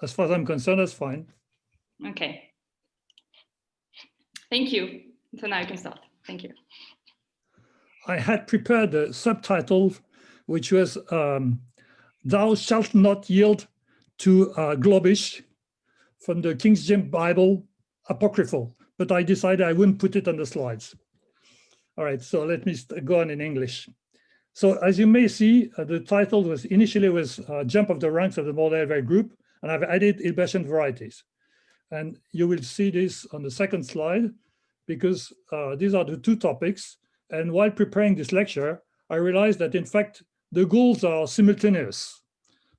as far as I'm concerned, that's fine. Okay. Thank you. So now you can start. Thank you. I had prepared a subtitle, which was "Thou shalt not yield to Globish" from the King James Bible Apocryphal, but I decided I wouldn't put it on the slides. All right, so let me go on in English. So as you may see, the title was initially Jump of the Ranks of the Mordell-Weil group, and I've added Hilbertian varieties. And you will see this on the second slide, because these are the two topics. And while preparing this lecture, I realized that in fact, the goals are simultaneous.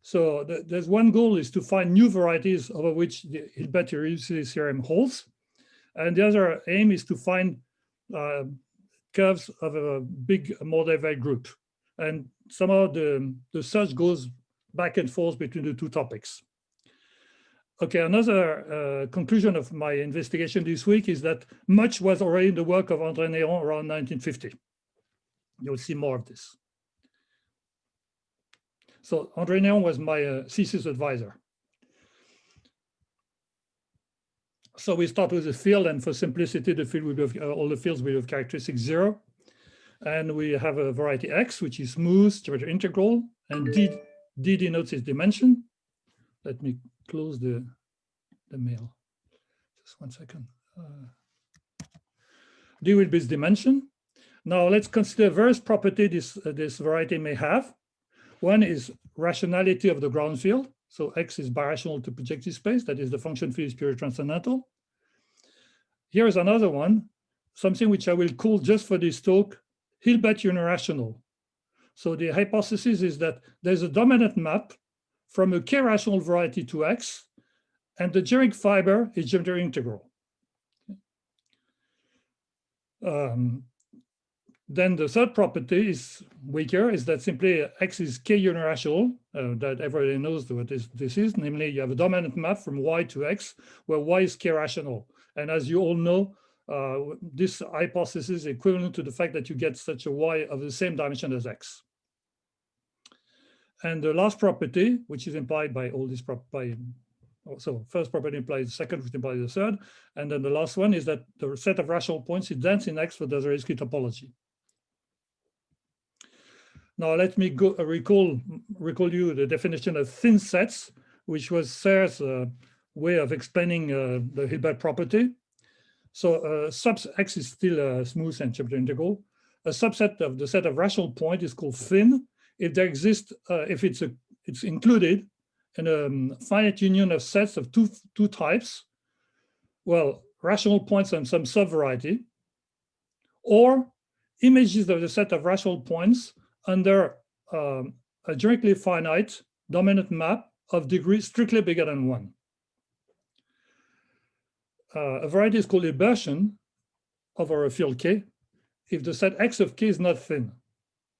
So there's one goal is to find new varieties over which the Hilbert theorem holds. And the other aim is to find curves of a big Mordell-Weil group. And somehow the search goes back and forth between the two topics. Okay, another conclusion of my investigation this week is that much was already in the work of André Néron around 1950. You'll see more of this. So André Néron was my thesis advisor. So we start with the field, and for simplicity, the field will have all the fields will have characteristic 0. And we have a variety X, which is smooth, geometric integral, and D denotes its dimension. Let me close the mail. Just 1 second. D will be its dimension. Now let's consider various properties this variety may have. One is rationality of the ground field. So X is birational to projective space. That is, the function field is purely transcendental. Here is another one, something which I will call just for this talk, Hilbert unirational. So the hypothesis is that there's a dominant map from a k-rational variety to X, and the geometric fiber is geometric integral. Then the third property is weaker, is that simply X is k unirational, that everybody knows what this is, namely you have a dominant map from Y to X, where Y is k-rational. And as you all know, this hypothesis is equivalent to the fact that you get such a Y of the same dimension as X. And the last property, which is implied by all these so first property implies the second, which implies the third. And then the last one is that the set of rational points is dense in X for the Zariski topology. Now let me recall you the definition of thin sets, which was Serre's way of explaining the Hilbert property. So sub X is still smooth and geometric integral. A subset of the set of rational points is called thin if there exists, if it's included in a finite union of sets of two types. Well, rational points and some subvariety, or images of the set of rational points under a geometrically finite dominant map of degree strictly bigger than 1. A variety is called Hilbertian over a field K if the set X of K is not thin.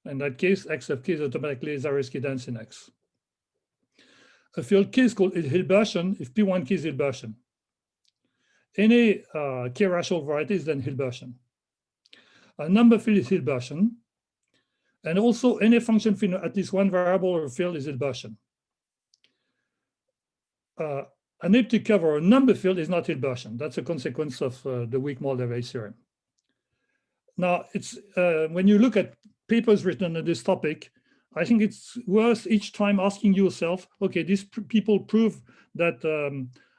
In that case, X of K is automatically Zariski dense in X. A field K is called Hilbertian if P1K is Hilbertian. Any K-rational variety is then Hilbertian. A number field is Hilbertian. And also any function field, at least one variable or field is Hilbertian. An elliptic curve or a number field is not Hilbertian. That's a consequence of the weak Mordell-Weil theorem. Now, it's when you look at papers written on this topic, I think it's worth each time asking yourself, okay, these people prove that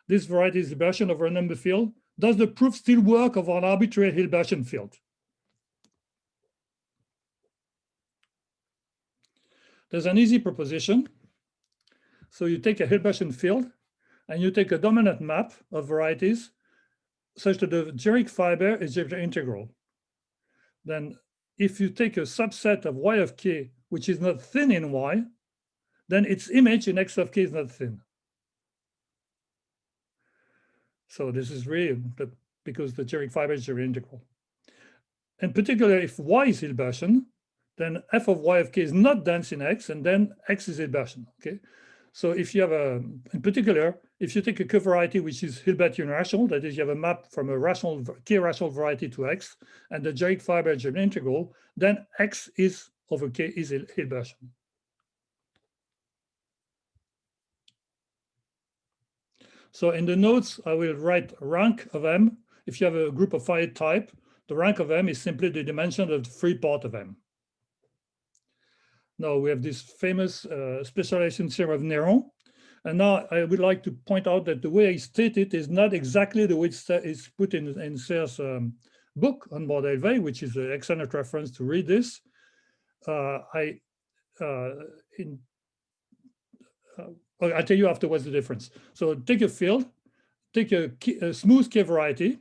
this variety is Hilbertian over a number field. Does the proof still work of an arbitrary Hilbertian field? There's an easy proposition. So you take a Hilbertian field and you take a dominant map of varieties such that the geometric fiber is geometric integral. Then if you take a subset of Y of K, which is not thin in Y, then its image in X of K is not thin. So this is really because the geometric fiber is geometric integral. In particular, if Y is Hilbertian, then f of Y of K is not dense in X, and then X is Hilbertian, okay? So if you have in particular, if you take a covariety which is Hilbert unirational, that is, you have a map from a rational K-rational variety to X, and the geometric fiber is geometric integral, then X is over K is Hilbertian. So in the notes, I will write rank of M. If you have a group of finite type, the rank of M is simply the dimension of the free part of M. Now we have this famous specialization theorem of Néron. And now I would like to point out that the way I state it is not exactly the way it's put in Serre's book on Mordell-Weil, which is an excellent reference to read this. I'll tell you afterwards the difference. So take a field, take a smooth K variety,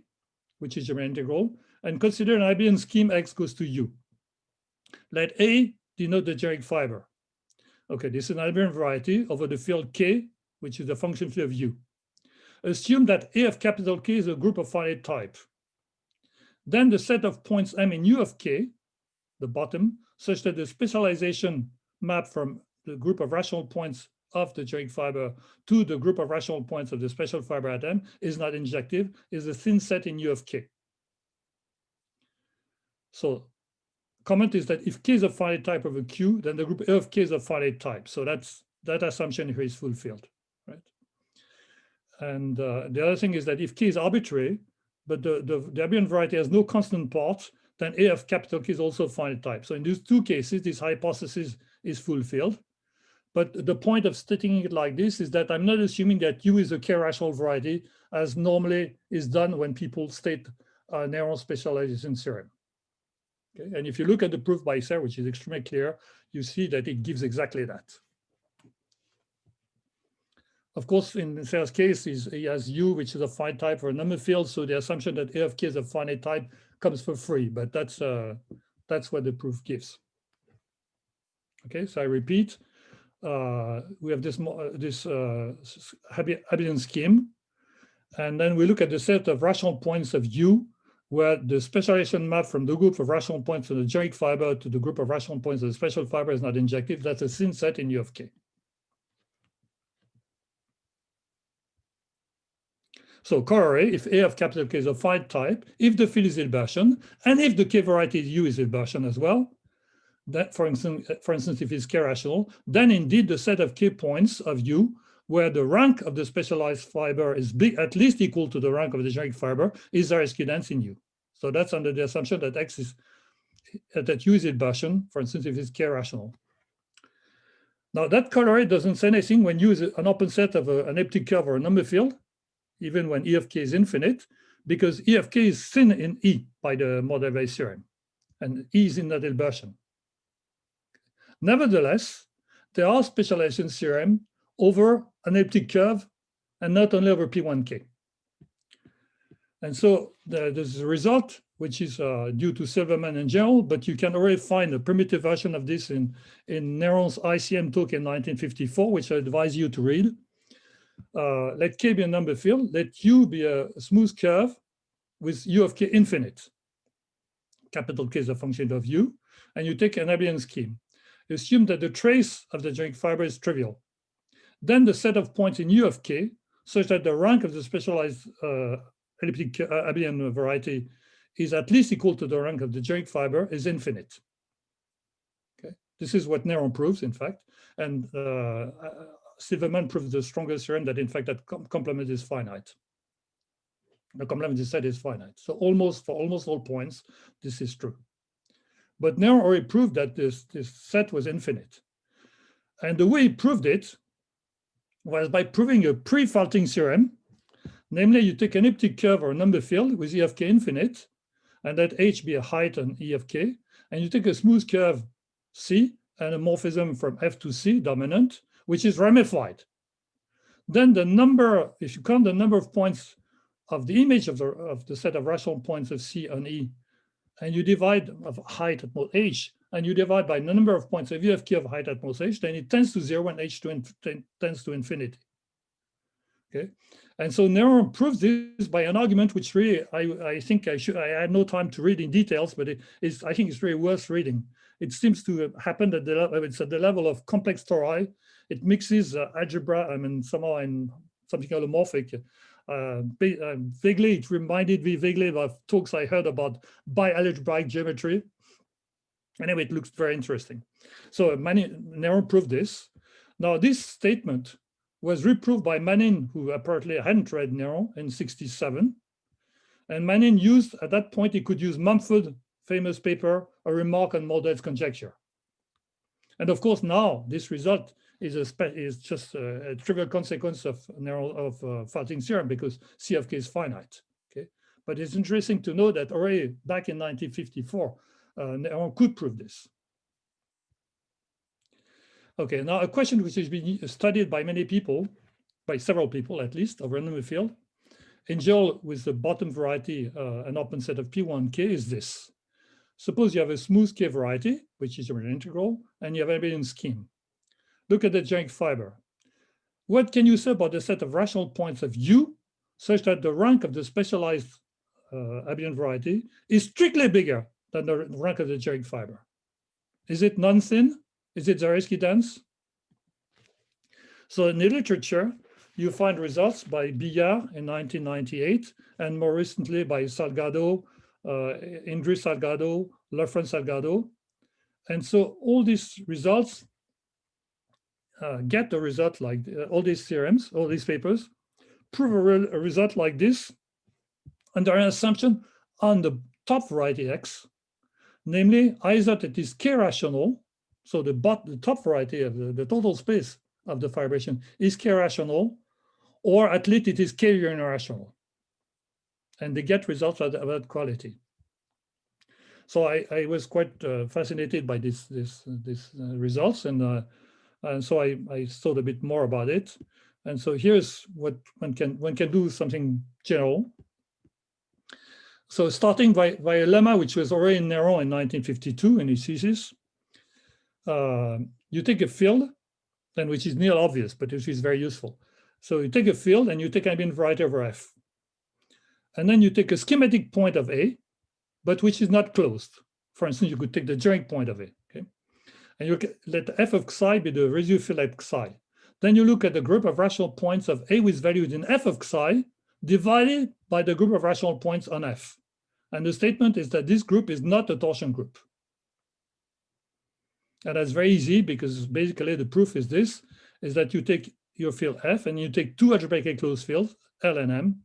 which is your integral, and consider an abelian scheme X goes to U. Let A denote the generic fiber. Okay, this is an abelian variety over the field K, which is the function field of U. Assume that A of capital K is a group of finite type. Then the set of points M in U of K, the bottom, such that the specialization map from the group of rational points of the generic fiber to the group of rational points of the special fiber at M is not injective, is a thin set in U of K. So comment is that if K is a finite type of a Q, then the group A of K is a finite type. So that assumption here is fulfilled, right? And the other thing is that if K is arbitrary, but the abelian variety has no constant part, then A of capital K is also a finite type. So in these two cases, this hypothesis is fulfilled. But the point of stating it like this is that I'm not assuming that U is a K-rational variety, as normally is done when people state Néron specialization theorem. Okay? And if you look at the proof by Serre, which is extremely clear, you see that it gives exactly that. Of course, in Serre's case, he has U, which is a finite type for a number field. So the assumption that A of K is a finite type comes for free, but that's what the proof gives. Okay, so I repeat, we have this abelian scheme, and then we look at the set of rational points of U, where the specialization map from the group of rational points of the generic fiber to the group of rational points of the special fiber is not injective. That's a thin set in U of K. So corollary, if A of capital K is a finite type, if the field is Hilbertian, and if the K variety U is Hilbertian as well, that for instance, if it's K-rational, then indeed the set of K points of U, where the rank of the specialized fiber is at least equal to the rank of the generic fiber, is Zariski dense in U. So that's under the assumption that X is that U is Hilbertian, for instance, if it's K-rational. Now that corollary doesn't say anything when U is an open set of an elliptic curve or a number field, even when E of K is infinite, because E of K is thin in E by the Mordell-Weil theorem, and E is in that Hilbertian. Nevertheless, there are specialization theorem over an elliptic curve and not only over P1K. And so there's a result, which is due to Silverman in general, but you can already find a primitive version of this in Néron's ICM talk in 1954, which I advise you to read. Let K be a number field, let U be a smooth curve with U of K infinite. Capital K is a function of U, and you take an abelian scheme. Assume that the trace of the generic fiber is trivial. Then the set of points in U of K, such that the rank of the specialized elliptic abelian variety is at least equal to the rank of the generic fiber, is infinite. Okay, this is what Néron proves, in fact, and Silverman proves the strongest theorem that, in fact, that complement is finite. The complement set is finite. So for almost all points, this is true. But Néron already proved that this set was infinite. And the way he proved it was by proving a pre-faulting theorem. Namely, you take an elliptic curve or a number field with E of K infinite, and let H be a height on E of K, and you take a smooth curve C and a morphism from F to C dominant, which is ramified. Then the number, if you count the number of points of the image of the set of rational points of C on E, and you divide of height at most H, and you divide by the number of points of U of K of height at most H, then it tends to 0 and H tends to infinity. Okay, and so Néron proves this by an argument which really I think I had no time to read in details, but I think it's really worth reading. It seems to happen at it's at the level of complex tori. It mixes algebra, somehow in something holomorphic. Vaguely, it reminded me vaguely of talks I heard about bialgebraic geometry. Anyway, it looks very interesting. So Néron proved this. Now, this statement was reproved by Manin, who apparently hadn't read Néron, in 1967. And Manin used, at that point, he could use Mumford's famous paper, A Remark on Mordell's Conjecture. And of course, now this result is just a trivial consequence of Falting's theorem, because C of k is finite. Okay, but it's interesting to know that already back in 1954, Néron could prove this. Okay, now a question which has been studied by many people, by several people at least, of random field, in general with the bottom variety, an open set of P1k is this. Suppose you have a smooth K variety, which is your integral, and you have an abelian scheme. Look at the generic fiber. What can you say about the set of rational points of U such that the rank of the specialized abelian variety is strictly bigger than the rank of the generic fiber? Is it non-thin? Is it Zariski dense? So in the literature, you find results by Billard in 1998, and more recently by Salgado, Indri Salgado, Lafren Salgado. And so all these results get a result like all these theorems, all these papers, prove a result like this under an assumption on the top variety X, namely either that it is K rational, so the top variety of the total space of the fibration is K rational, or at least it is K unirational. And they get results of that quality. So I was quite fascinated by these results, and so I thought a bit more about it. And so here's what one can do something general. So starting by a lemma which was already in Néron in 1952 in his thesis, you take a field, then which is nearly obvious, but which is very useful. So you take a field and you take an abelian variety over F. And then you take a schematic point of A, but which is not closed. For instance, you could take the generic point of A, okay? And you let f of psi be the residual field at psi. Then you look at the group of rational points of A with values in f of psi divided by the group of rational points on F. And the statement is that this group is not a torsion group. And that's very easy because basically the proof is this, is that you take your field F and you take two algebraically closed fields, L and M,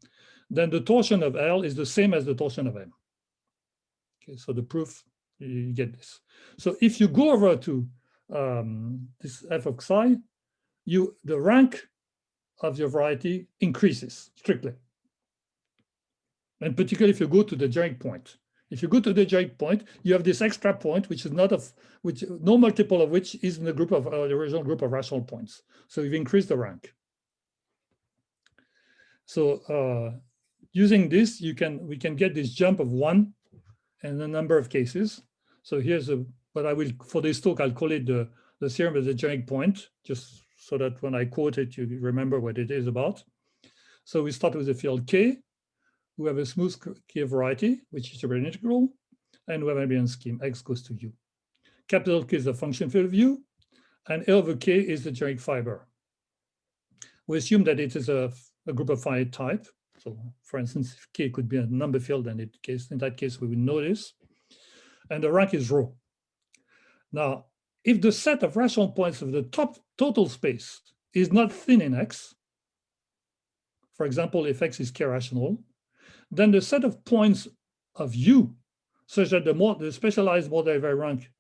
then the torsion of L is the same as the torsion of M. Okay, so the proof, you get this. So if you go over to this f of psi, the rank of your variety increases strictly. And particularly if you go to the generic point. If you go to the generic point, you have this extra point, which is not of which no multiple of which is in the group of the original group of rational points. So you've increased the rank. So using this, we can get this jump of 1 in a number of cases. So here's what I will, for this talk, I'll call it the theorem of the generic point, just so that when I quote it, you remember what it is about. So we start with the field K. We have a smooth K variety, which is a abelian integral, and we have an abelian scheme, X goes to U. Capital K is the function field of U, and A over K is the generic fiber. We assume that it is a group of finite type. So for instance, if K could be a number field, then in that case, we will know this. And the rank is rho. Now, if the set of rational points of the top total space is not thin in X, for example, if X is K rational, then the set of points of U, such that the specialized Mordell-Weil rank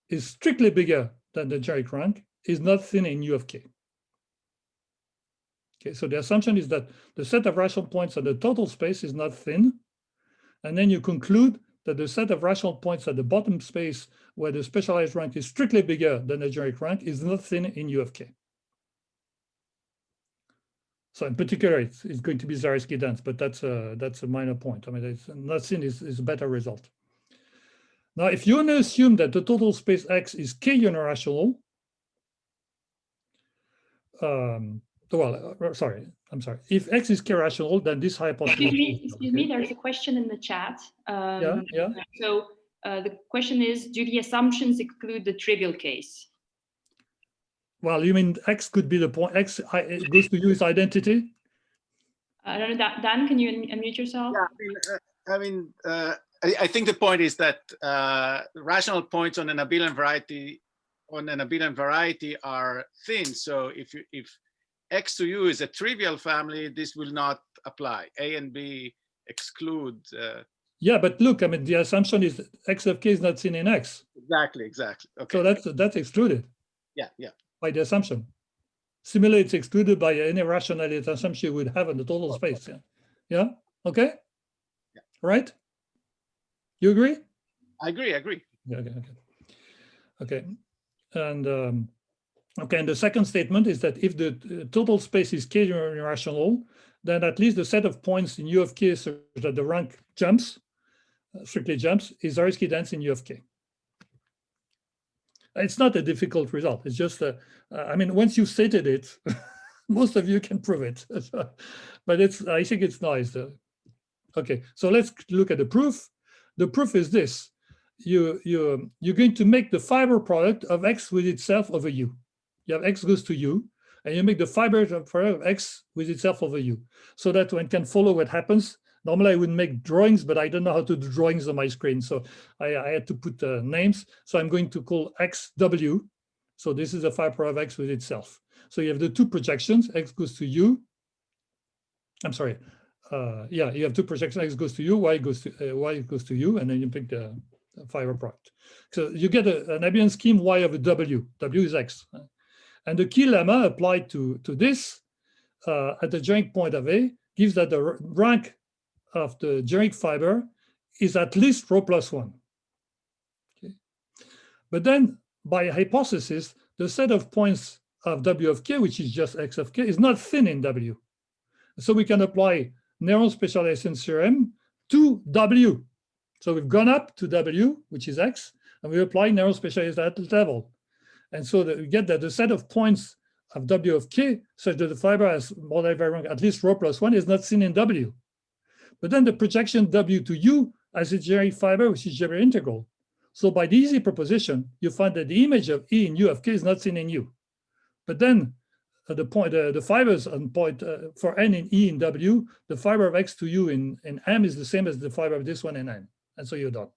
is strictly bigger than the generic rank, is not thin in U of K. Okay, so the assumption is that the set of rational points of the total space is not thin, and then you conclude that the set of rational points at the bottom space where the specialized rank is strictly bigger than the generic rank is not thin in U of K. So in particular, it's going to be Zariski dense, but that's a minor point. I mean, it's not thin is a better result. Now, if you only assume that the total space X is K unirational, sorry. If X is K rational, then this hypothesis. Excuse me, there's a question in the chat. Yeah. So the question is, do the assumptions exclude the trivial case? Well, you mean X could be the point, X goes to U is identity? I don't know, Dan, can you unmute yourself? Yeah, I think the point is that rational points on an abelian variety are thin. So if X to U is a trivial family, this will not apply. A and B exclude. Yeah, but look, I mean, the assumption is that X of K is not seen in X. Exactly. Okay. So that's excluded Yeah. by the assumption. Similarly, it's excluded by any rationality assumption you would have in the total space. Yeah. Okay. Yeah. Right. You agree? I agree. Yeah. Okay. And okay. And the second statement is that if the total space is K irrational, then at least the set of points in U of K such that the rank jumps, strictly jumps, is Zariski dense in U of K. It's not a difficult result. It's just, I mean, once you've stated it, most of you can prove it. But I think it's nice. Okay, so let's look at the proof. The proof is this. You're going to make the fiber product of X with itself over U. You have X goes to U, and you make the fiber product of X with itself over U, so that one can follow what happens. Normally, I would make drawings, but I don't know how to do drawings on my screen. So I had to put names. So I'm going to call XW. So this is a fiber of X with itself. So you have the two projections, X goes to U. I'm sorry. Yeah, you have two projections, X goes to U, Y goes to U, and then you pick the fiber product. So you get an abelian scheme Y of a W. W is X. And the key lemma applied to this at the joint point of A gives that the rank of the generic fiber is at least rho plus 1. Okay. But then by hypothesis, the set of points of W of K, which is just X of K, is not thin in W. So we can apply narrow specialization theorem to W. So we've gone up to W, which is X, and we apply narrow specialization at that level. And so that we get that the set of points of W of K, such that the fiber has Mordell-Weil rank at least rho plus 1, is not seen in W. But then the projection W to U as a generic fiber, which is Geber integral. So by the easy proposition, you find that the image of E in U of K is not seen in U. But then the fibers on point for N in E in W, the fiber of X to U in M is the same as the fiber of this one in N. And so you're done.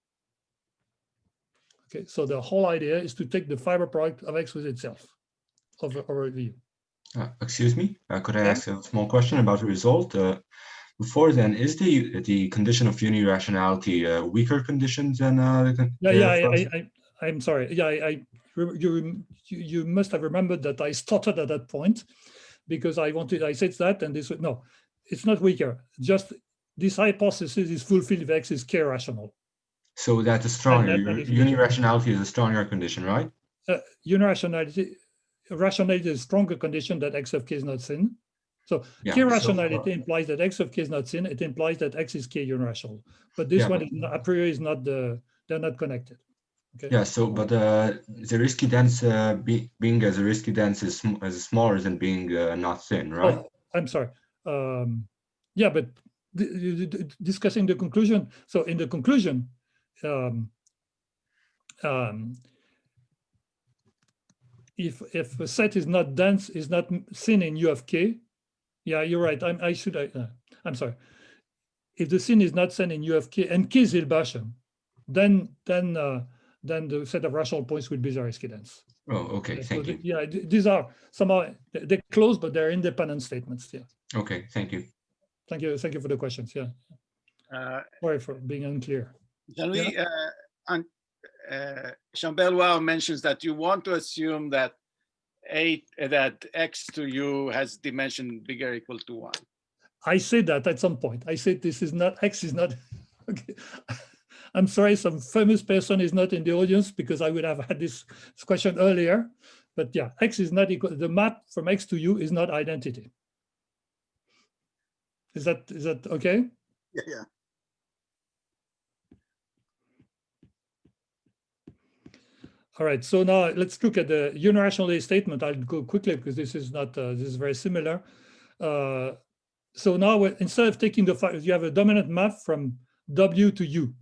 Okay, so the whole idea is to take the fiber product of X with itself over V. Excuse me, could I ask a small question about the result? Before then, is the condition of unirationality a weaker condition than I'm sorry. Yeah, you must have remembered that I started at that point because I said that, and this no, it's not weaker. Just this hypothesis is fulfilled if X is K rational. So that's a stronger unirationality is a stronger condition, right? Unirationality, rationality is a stronger condition that X of K is not thin. So yeah, K rationality implies that X of K is not thin. It implies that X is K unirational. But this one is not, a priori is not they're not connected. Okay. Yeah. So, but the Zariski dense being a Zariski dense is smaller than being not thin, right? Oh, I'm sorry. Yeah, but discussing the conclusion. So in the conclusion, if a set is not dense, is not thin in U of K. Yeah, you're right. I'm sorry. If the sin is not thin in U of K and K is Hilbert, then the set of rational points would be Zariski dense. Oh, okay. Thank you. Yeah, these are somehow they're close, but they're independent statements. Yeah. Okay. Thank you. Thank you. Thank you for the questions. Yeah. Sorry for being unclear. Mordell-Weil mentions that you want to assume that that X to U has dimension bigger or equal to 1. I said that at some point. I said this is not, X is not, okay. I'm sorry, some famous person is not in the audience because I would have had this question earlier. But yeah, X is not equal, the map from X to U is not identity. Is that okay? Yeah. All right, so now let's look at the unirationality statement. I'll go quickly because this is not, this is very similar. So now instead of taking you have a dominant map from W to U.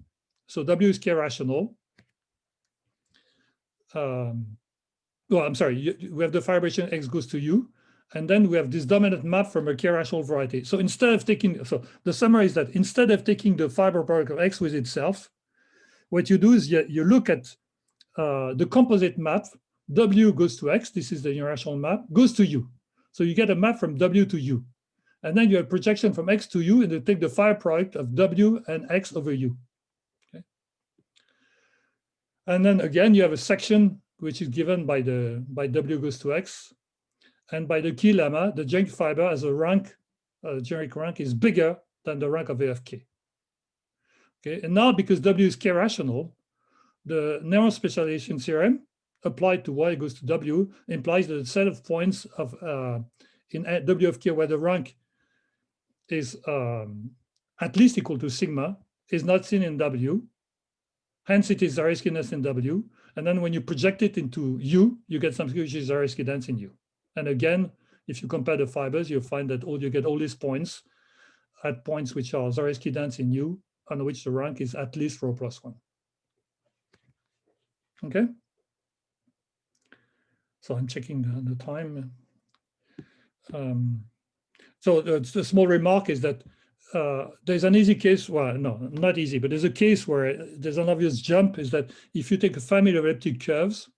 So W is K rational. Well, I'm sorry, we have the fibration X goes to U. And then we have this dominant map from a K rational variety. So instead of taking, so the summary is that instead of taking the fiber product of X with itself, what you do is you look at the composite map, W goes to X, this is the unirational map, goes to U. So you get a map from W to U. And then you have projection from X to U, and you take the fiber product of W and X over U. Okay. And then again, you have a section which is given by W goes to X. And by the key lemma, the generic fiber has a rank, generic rank is bigger than the rank of A of K. Okay, and now because W is K rational, the narrow specialization theorem applied to Y goes to W implies that the set of points of in W of K where the rank is at least equal to sigma is not seen in W. Hence, it is Zariski dense in W. And then when you project it into U, you get something which is Zariski dense in U. And again, if you compare the fibers, you'll find that you get all these points at points which are Zariski dense in U, on which the rank is at least rho plus 1. Okay. So I'm checking the time. So the small remark is that there's an easy case, well, no, not easy, but there's a case where there's an obvious jump, is that if you take a family of elliptic curves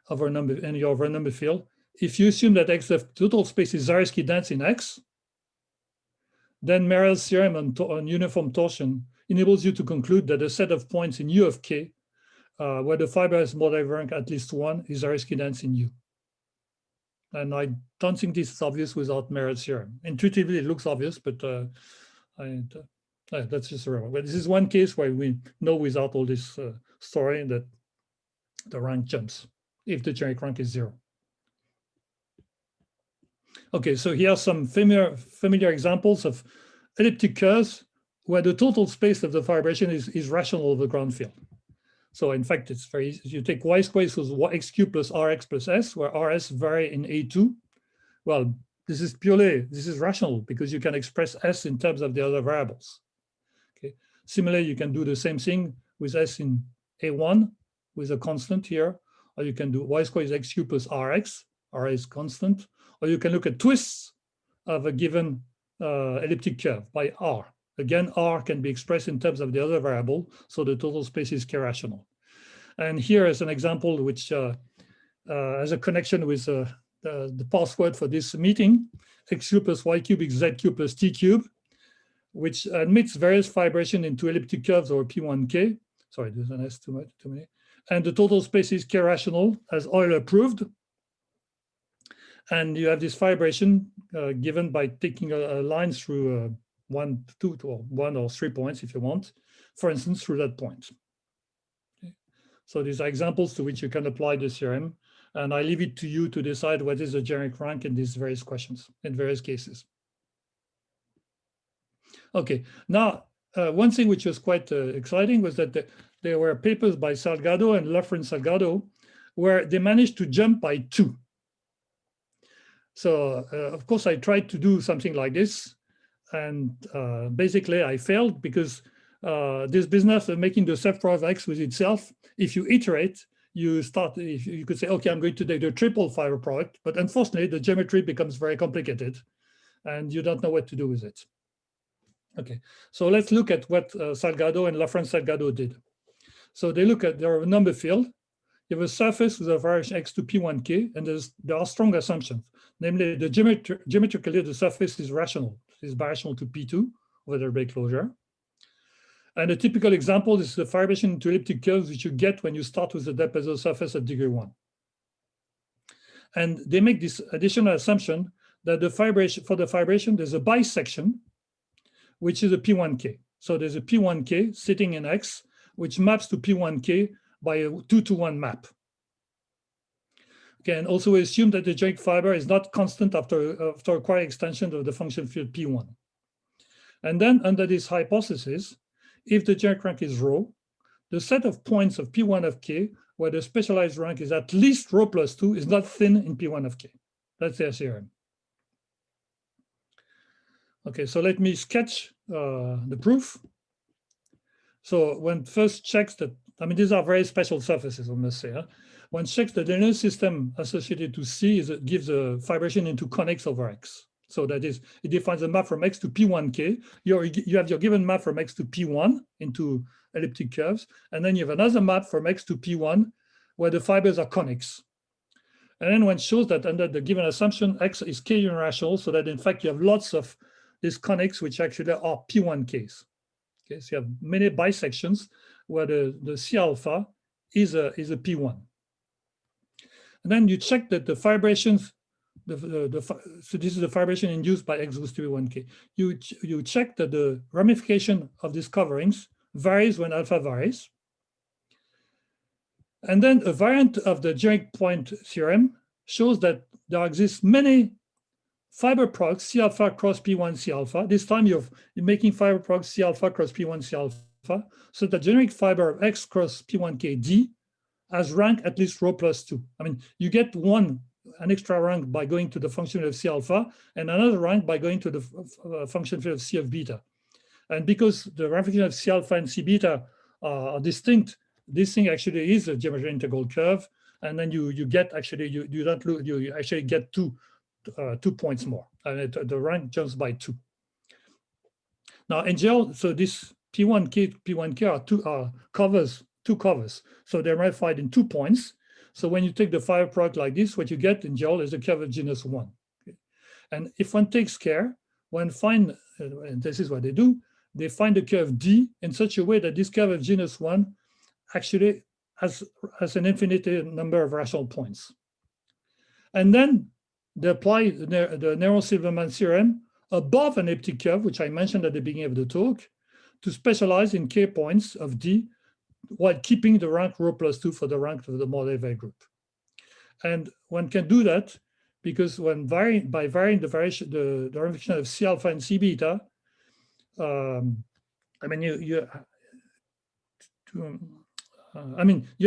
over a number, and you over a number field, if you assume that X, the total space is Zariski dense in X, then Merrell's theorem on uniform torsion enables you to conclude that a set of points in U of K, where the fiber has Mordell-Weil rank at least 1, is Zariski dense in U. And I don't think this is obvious without Merrell's theorem. Intuitively, it looks obvious, but that's just a remark. But this is one case where we know without all this story that the rank jumps if the generic rank is 0. Okay, so here are some familiar examples of elliptic curves where the total space of the vibration is rational over the ground field. So in fact, it's very easy. You take y squared equals x cubed plus rx plus s, where rs vary in A2. Well, this is rational because you can express s in terms of the other variables. Okay. Similarly, you can do the same thing with s in A1 with a constant here, or you can do y squared is x cubed plus rx, r is constant, or you can look at twists of a given elliptic curve by r. Again, R can be expressed in terms of the other variable, so the total space is K-rational. And here is an example which has a connection with the password for this meeting, x cubed plus y cubed is z cubed plus t cubed, which admits various fibration into elliptic curves over P1K. Sorry, there's an S too many. And the total space is K-rational, as Euler proved. And you have this fibration given by taking a line through 1 or 3 points if you want, for instance, through that point. Okay. So these are examples to which you can apply the theorem, and I leave it to you to decide what is the generic rank in these various questions, in various cases. Okay, now one thing which was quite exciting was that there were papers by Salgado and Lafren Salgado where they managed to jump by 2. So of course I tried to do something like this, and basically I failed because this business of making the self-product of X with itself, if you iterate, you could say, okay, I'm going to take the triple fiber product, but unfortunately the geometry becomes very complicated and you don't know what to do with it. Okay, so let's look at what Salgado and Lafren Salgado did. So they look at their number field. You have a surface with a variation x to P1K, and there are strong assumptions. Namely, the geometrically, the surface is rational. It is birational to P2 over the Hilbert closure. And a typical example is the fibration into elliptic curves, which you get when you start with the depth of the surface at degree 1. And they make this additional assumption that the fibration, for the fibration, there's a bisection, which is a P1K. So there's a P1K sitting in X, which maps to P1K by a 2-to-1 map. Okay, and also we assume that the generic fiber is not constant after acquired extension of the function field P1. And then under this hypothesis, if the generic rank is rho, the set of points of P1 of K, where the specialized rank is at least rho plus 2, is not thin in P1 of K. That's their theorem. Okay, so let me sketch the proof. So one first checks that, I mean, these are very special surfaces, I must say. Huh? One checks the linear system associated to C gives a fibration into conx over X. So that is, it defines a map from X to P1K. You have your given map from X to P1 into elliptic curves. And then you have another map from X to P1 where the fibers are conx. And then one shows that under the given assumption, X is K unirational, so that in fact you have lots of these conics which actually are P1Ks. Okay, so you have many bisections where the C alpha is a P1. And then you check that the fibrations, so this is the fibration induced by X goes to P1K. You check that the ramification of these coverings varies when alpha varies. And then a variant of the generic point theorem shows that there exists many fiber products C alpha cross P1 C alpha. This time you're making fiber products C alpha cross P1 C alpha. So the generic fiber of X cross P1K D has rank at least rho plus 2. I mean, you get an extra rank by going to the function of C alpha and another rank by going to the function field of C of beta. And because the ramification of C alpha and C beta are distinct, this thing actually is a geometry integral curve, and then you get actually you actually get 2 points more, and the rank jumps by 2. Now in general, so this P1K are two covers, so they're ramified in 2 points. So when you take the fiber product like this, what you get in general is a curve of genus 1. Okay? And if one takes care, one find, and this is what they do, they find the curve D in such a way that this curve of genus 1 actually has an infinite number of rational points. And then they apply the Néron-Silverman theorem above an elliptic curve, which I mentioned at the beginning of the talk, to specialize in K points of D while keeping the rank rho plus 2 for the rank of the Mordell-Weil group. And one can do that because when by varying the ramification of C alpha and C beta, I mean, you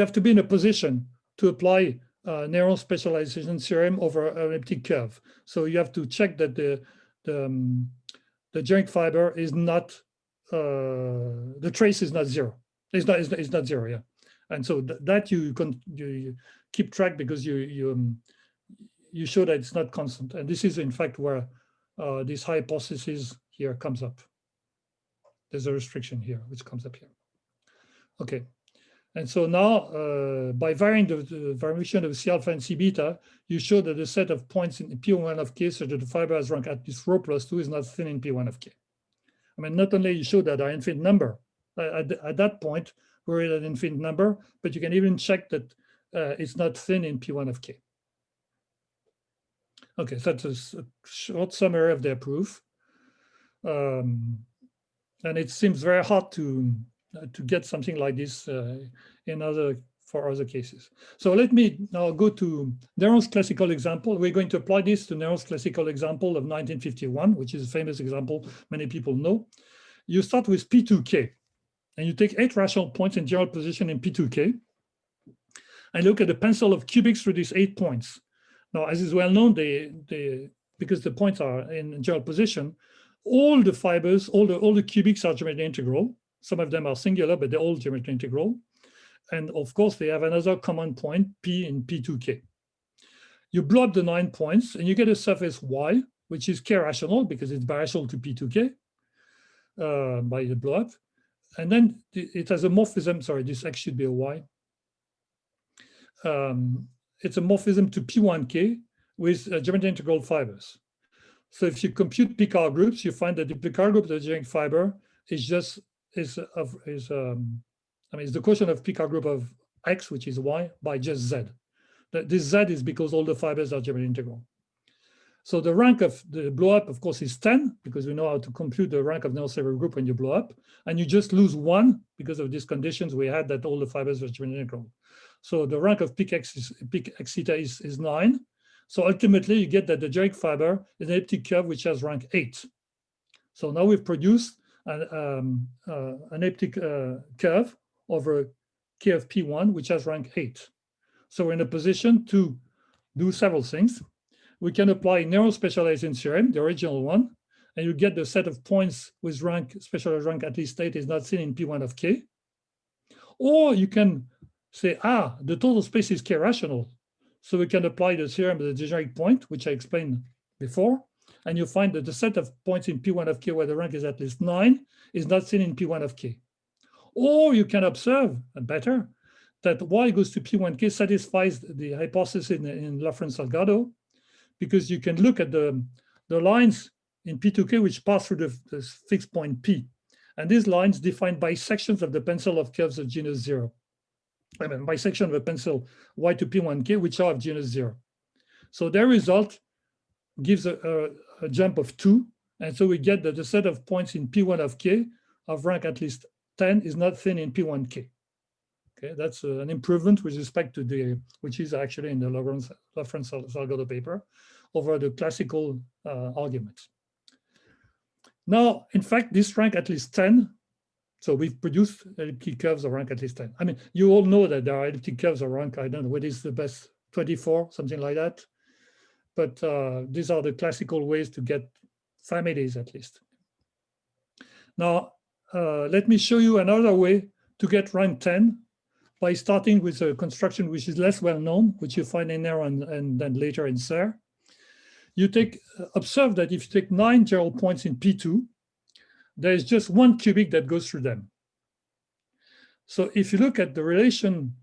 have to be in a position to apply Néron specialization theorem over an elliptic curve. So you have to check that the generic fiber is not, the trace is not zero. It's not zero, yeah. And so that you keep track because you show that it's not constant. And this is in fact where this hypothesis here comes up. There's a restriction here, which comes up here. Okay. And so now, by varying the variation of C alpha and C beta, you show that the set of points in P1 of K such that the fiber has rank at least rho plus 2 is not thin in P1 of K. I mean, not only you show that an infinite number, at that point, we're at an infinite number, but you can even check that it's not thin in P1 of K. Okay, so that's a short summary of their proof. And it seems very hard to get something like this for other cases. So let me now go to Néron's classical example. We're going to apply this to Néron's classical example of 1951, which is a famous example many people know. You start with P2K, and you take 8 rational points in general position in P2K, and look at the pencil of cubics through these 8 points. Now, as is well known, because the points are in general position, all the fibers, all the cubics are geometry integral. Some of them are singular, but they're all geometry integral. And of course, they have another common point, P in P2K. You blow up the 9 points, and you get a surface Y, which is K rational because it's birational to P2K by the blow up. And then it has a morphism, sorry, this X should be a Y. It's a morphism to P1K with geometry integral fibers. So if you compute Picard groups, you find that the Picard group of the generic fiber is the quotient of Picard group of X, which is Y, by just Z. This Z is because all the fibers are geometry integral. So the rank of the blow up, of course, is 10, because we know how to compute the rank of the Néron group when you blow up, and you just lose 1 because of these conditions we had that all the fibers were geometry integral. So the rank of pic X theta is 9. So ultimately, you get that the generic fiber is an elliptic curve which has rank 8. So now we've produced an elliptic curve over K of P1, which has rank 8. So we're in a position to do several things. We can apply Néron specialization theorem, the original one, and you get the set of points with rank, specialized rank at least 8 is not seen in P1 of K. Or you can say, the total space is K rational. So we can apply the theorem of the generic point, which I explained before, and you find that the set of points in P1 of K where the rank is at least 9 is not seen in P1 of K. Or you can observe, and better, that y goes to P1k satisfies the hypothesis in Lafrance-Salgado, because you can look at the lines in P2k which pass through the fixed point P. And these lines define bisections of the pencil of curves of genus 0. I mean, bisection of a pencil y to P1k, which are of genus 0. So their result gives a jump of 2. And so we get that the set of points in P1 of k of rank at least 10 is not thin in P1k. Okay, that's an improvement with respect to the, which is actually in the Lafrance-Salgado paper, over the classical argument. Now, in fact, this rank at least 10, so we've produced elliptic curves of rank at least 10. I mean, you all know that there are elliptic curves of rank, I don't know what is the best, 24, something like that. But these are the classical ways to get families at least. Now, let me show you another way to get rank 10 by starting with a construction which is less well known, which you find in there and then later in SER. You observe that if you take 9 general points in P2, there is just one cubic that goes through them. So if you look at the relation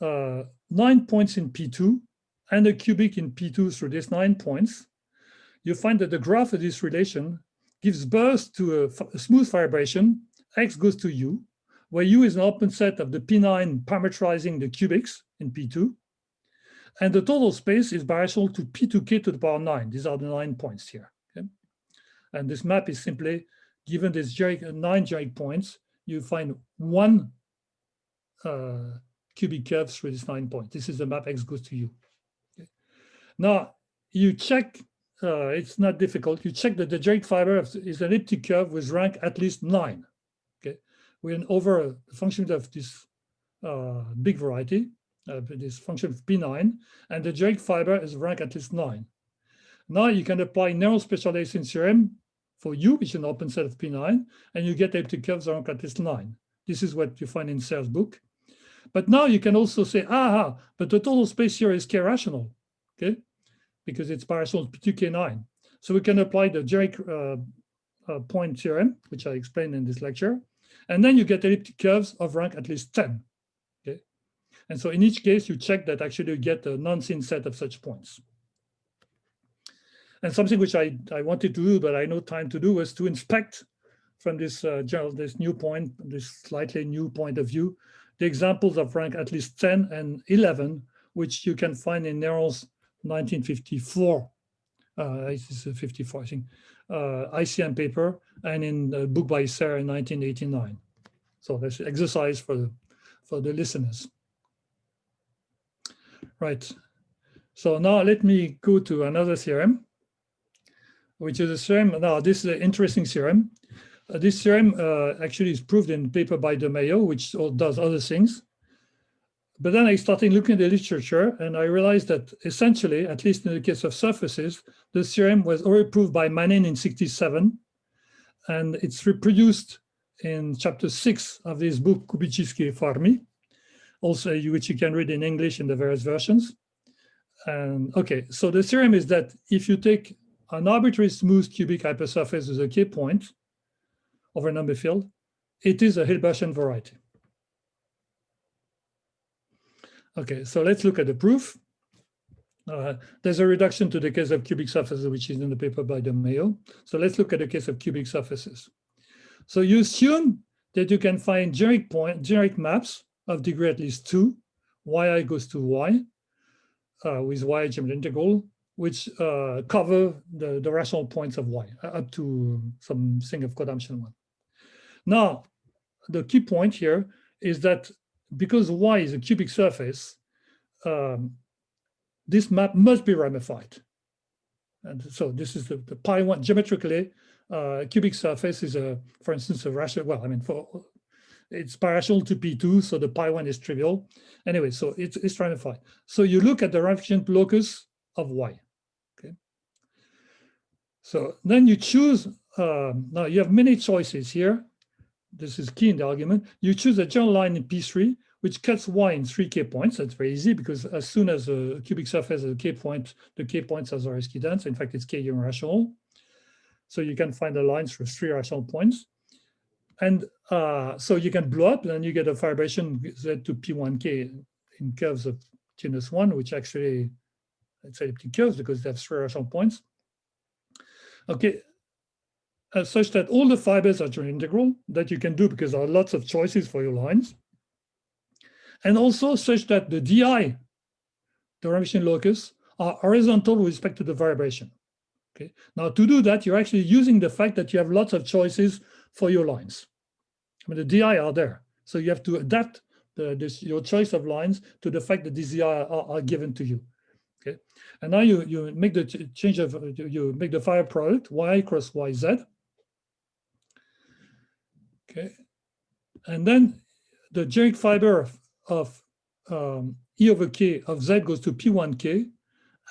9 points in P2 and a cubic in P2 through these 9 points, you find that the graph of this relation gives birth to a smooth vibration. X goes to U, where U is an open set of the P9 parameterizing the cubics in P2. And the total space is birational to P2k to the power 9. These are the 9 points here. Okay? And this map is simply, given these 9 geometric points, you find one cubic curve through these 9 points. This is the map X goes to U. Okay? Now, you check, it's not difficult, you check that the geometric fiber is an elliptic curve with rank at least 9. Okay? We're over a function of this big variety, this function of P9, and the geometric fiber is rank at least 9. Now you can apply narrow specialization theorem for U, which is an open set of P9, and you get elliptic curves rank at least 9. This is what you find in Serre's book. But now you can also say, aha, but the total space here is k-rational, okay? Because it's birational P2k9. So we can apply the geometric point theorem, which I explained in this lecture, and then you get elliptic curves of rank at least 10. Okay? And so in each case, you check that actually you get a non-thin set of such points. And something which I wanted to do, but I no time to do, was to inspect from this this new point, this slightly new point of view, the examples of rank at least 10 and 11, which you can find in Nerrell's 1954, this is 54, I think, ICM paper, and in the book by Serre in 1989. So that's an exercise for the listeners. Right. So now let me go to another theorem, which is a theorem. Now, this is an interesting theorem. This theorem actually is proved in a paper by De Mayo, which does other things. But then I started looking at the literature, and I realized that essentially, at least in the case of surfaces, the theorem was already proved by Manin in '67, and it's reproduced in chapter 6 of this book, Kubicki Farmi, also which you can read in English in the various versions. And okay, so the theorem is that if you take an arbitrary smooth cubic hypersurface with a k point over a number field, it is a Hilbertian variety. Okay, so let's look at the proof. There's a reduction to the case of cubic surfaces, which is in the paper by De Mayo. So let's look at the case of cubic surfaces. So you assume that you can find generic maps of degree at least 2, yi goes to y, with y geometric integral, which cover the rational points of y up to something of codemption 1. Now, the key point here is that because y is a cubic surface, this map must be ramified. And so this is the pi 1 geometrically, cubic surface is for instance, a rational, well, I mean, it's birational to P2, so the pi 1 is trivial. Anyway, so it's ramified. So you look at the ramification locus of y. Okay. So then you choose, now you have many choices here. This is key in the argument. You choose a general line in P3, which cuts y in 3 k points. That's very easy because as soon as a cubic surface has a k point, the k points are Zariski dense. In fact, it's k irrational. So you can find a line through 3 rational points. And so you can blow up, and you get a vibration Z to P1K in curves of genus 1, which actually it's elliptic curves because they have 3 rational points. Okay, such that all the fibers are Joule integral that you can do because there are lots of choices for your lines. And also such that the DI, the vibration locus, are horizontal with respect to the vibration. Okay. Now to do that, you're actually using the fact that you have lots of choices for your lines. I mean, the DI are there. So you have to adapt your choice of lines to the fact that these DI are given to you. Okay. And now you make the change of, you make the fiber product Y cross YZ. Okay. And then the generic fiber of E over K of Z goes to P1K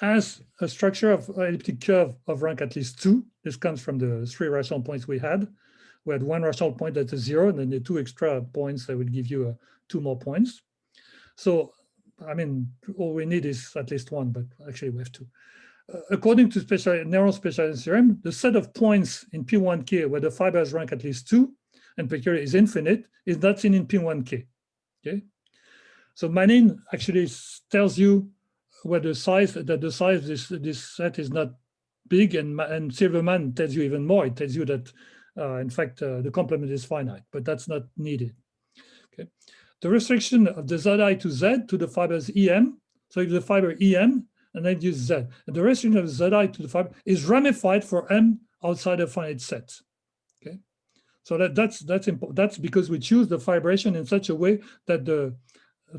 as a structure of elliptic curve of rank at least 2. This comes from the 3 rational points we had. We had 1 rational point that's a 0, and then the 2 extra points that would give you 2 more points. So, I mean, all we need is at least 1, but actually we have 2. According to narrow specialization theorem, the set of points in P1K where the fibers rank at least 2 and peculiar is infinite is not seen in P1K. Okay, so Manin actually tells you where the size of this set is not big, and Silverman tells you even more. It tells you that in fact the complement is finite, but that's not needed. Okay, the restriction of the Zi to Z to the fibers EM. So if the fiber EM and then use Z, and the restriction of Zi to the fiber is ramified for M outside a finite set. Okay, so that's important. That's because we choose the fibration in such a way that the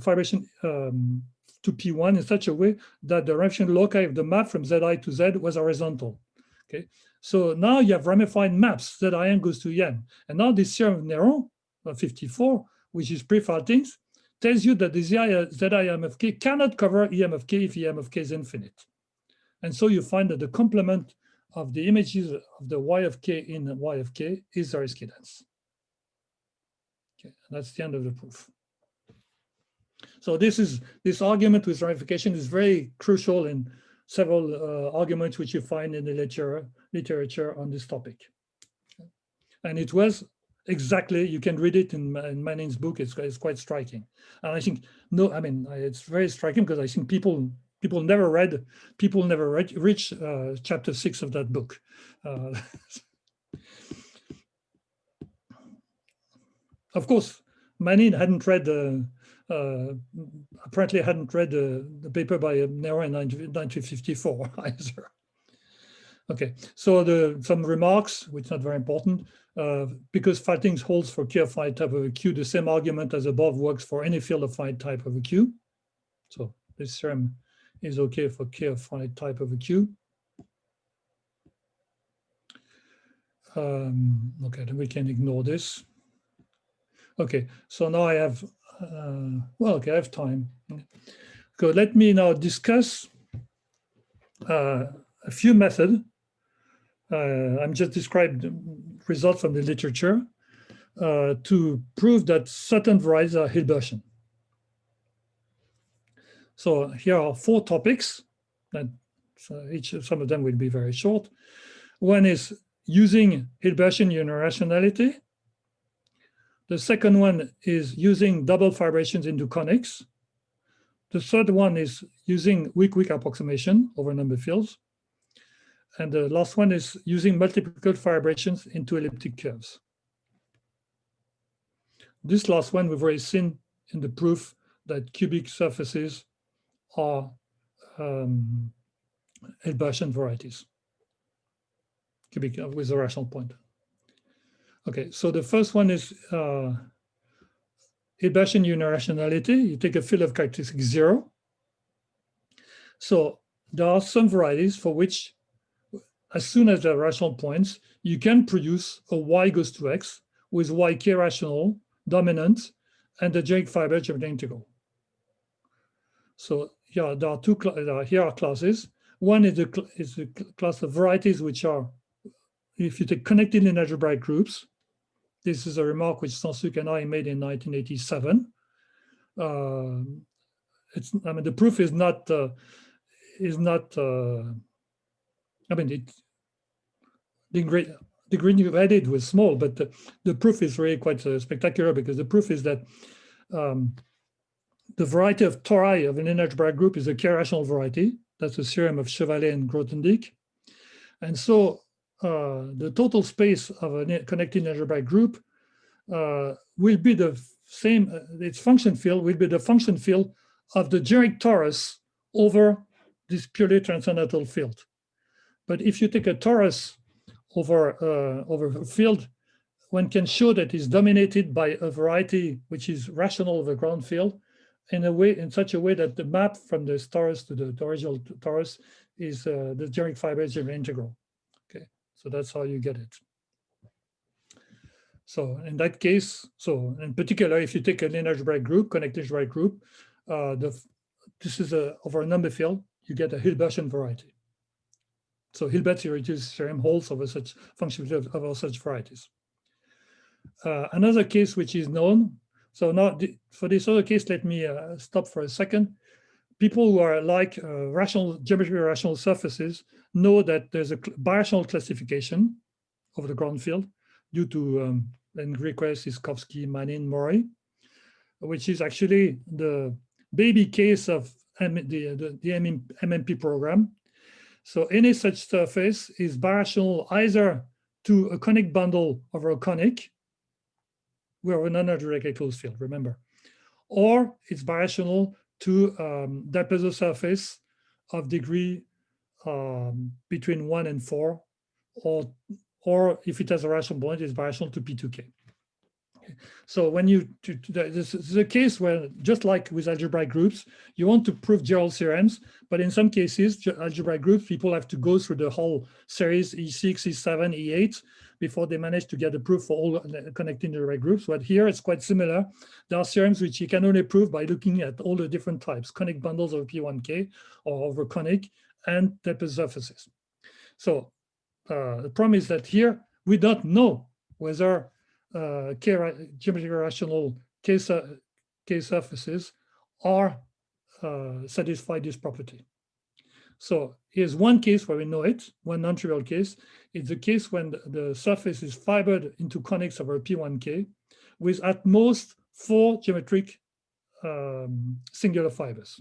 fibration to P1 in such a way that the ramification loci of the map from Zi to Z was horizontal. Okay, so now you have ramified maps. Zim goes to EM, and now this theorem of Néron, 54, which is pre-Faltings, tells you that the Zim of K cannot cover EM of K if EM of K is infinite. And so you find that the complement of the images of the Y of K in Y of K is Zariski dense. Okay, and that's the end of the proof. So this argument with ramification is very crucial in several arguments which you find in the literature on this topic. And it was exactly, you can read it in Manin's book, it's quite striking. And I think, no, I mean, it's very striking because I think people never reach chapter 6 of that book. Of course, Manin hadn't read apparently hadn't read the paper by Néron in 1954 either. Okay, so some remarks, which are not very important, because Faltings holds for K of finite type of a Q, the same argument as above works for any field of finite type of a Q. So this theorem is okay for K of finite type of a Q. Okay, then we can ignore this. Okay, so now I have, I have time. So let me now discuss a few methods. I'm just described results from the literature to prove that certain varieties are Hilbertian. So here are 4 topics, and some of them will be very short. One is using Hilbertian unirationality. The second one is using double fibrations into conics. The third one is using weak approximation over number fields. And the last one is using multiple fibrations into elliptic curves. This last one we've already seen in the proof that cubic surfaces are Hilbertian varieties, cubic with a rational point. Okay, so the first one is Hilbertian unirationality. You take a field of characteristic 0. So there are some varieties for which, as soon as there are rational points, you can produce a Y goes to X with YK rational, dominant, and the generic fiber geometric integral. So here there are here are classes. One is the class of varieties which are, if you take connected in algebraic groups. This is a remark which Sansuk and I made in 1987. I mean, the proof is not. I mean, degree divided was small, but the proof is really quite spectacular, because the proof is that the variety of tori of an algebraic group is a k-rational variety. That's the theorem of Chevalier and Grothendieck. And so the total space of a connected algebraic group will be the same, its function field will be the function field of the generic torus over this purely transcendental field. But if you take a torus over a field, one can show that it's dominated by a variety which is rational of a ground field in such a way that the map from the torus to the original torus is the generic fiber is integral. Okay, so that's how you get it. So in that case, so in particular, if you take an algebraic group, connected algebraic group, this is over a number field, you get a Hilbertian variety. So Hilbert's irreducible theorem holds over such functions over such varieties. Another case which is known. So now for this other case, let me stop for a second. People who are like geometrically rational surfaces know that there's a birational classification of the ground field due to, in Greek is Skovsky, Manin, Mori, which is actually the baby case of the MMP program. So any such surface is birational either to a conic bundle over a conic, where a non-algebraic closed field, remember, or it's birational to diapason surface of degree between 1 and 4, or if it has a rational point, it's birational to P2K. So when this is a case where, just like with algebraic groups, you want to prove general theorems, but in some cases, algebraic groups, people have to go through the whole series E6, E7, E8 before they manage to get a proof for all connecting algebraic groups. But here it's quite similar. There are theorems which you can only prove by looking at all the different types, conic bundles over P1K or over conic and diapason surfaces. So the problem is that here we don't know whether geometrically rational K surfaces are satisfy this property. So here's one case where we know it, one non-trivial case. It's the case when the surface is fibered into conics over P1K with at most 4 geometric singular fibers.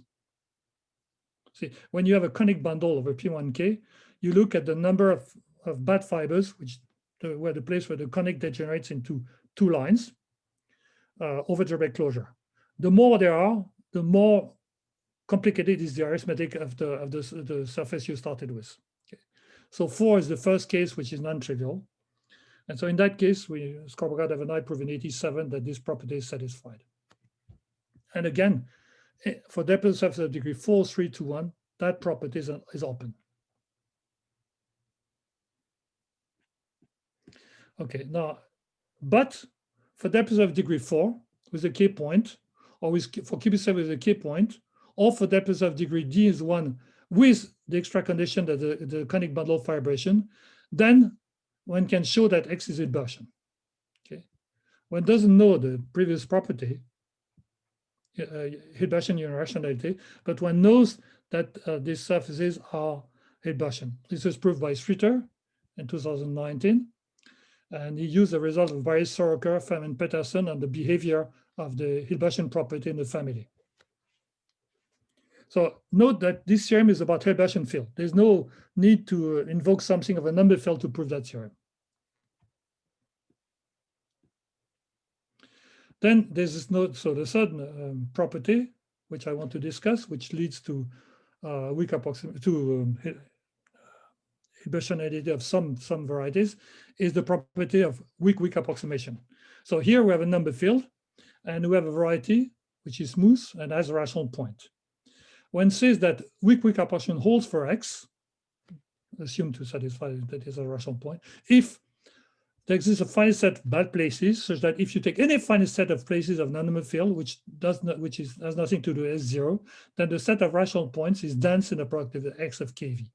See, when you have a conic bundle over P1K, you look at the number of bad fibers, which where the place where the conic degenerates into 2 lines over algebraic closure. The more there are, the more complicated is the arithmetic of the surface you started with. Okay. So 4 is the first case, which is non-trivial. And so in that case, Skorbrgard and I prove in 87 that this property is satisfied. And again, for diapason surface of degree 4, 3, 2, 1, that property is open. Okay, now, but for diapason of degree 4 with a K point, or for cubic set with a K point, or for diapason of degree D is 1 with the extra condition that the conic bundle fibration, then one can show that X is Hilbertian. Okay, one doesn't know the previous property, Hilbertian unirationality, but one knows that these surfaces are Hilbertian. This was proved by Streeter in 2019. And he used the result of Barry Soroker, Pham, and Peterson on the behavior of the Hilbertian property in the family. So note that this theorem is about Hilbertian field. There's no need to invoke something of a number field to prove that theorem. Then there's this note, so the third property, which I want to discuss, which leads to weak approximation to Hilbertianity of some varieties, is the property of weak approximation. So here we have a number field, and we have a variety which is smooth and has a rational point. One says that weak approximation holds for X, assumed to satisfy that is a rational point, if there exists a finite set of bad places, such that if you take any finite set of places of non-number field, which has nothing to do with S0, then the set of rational points is dense in the product of X of KV.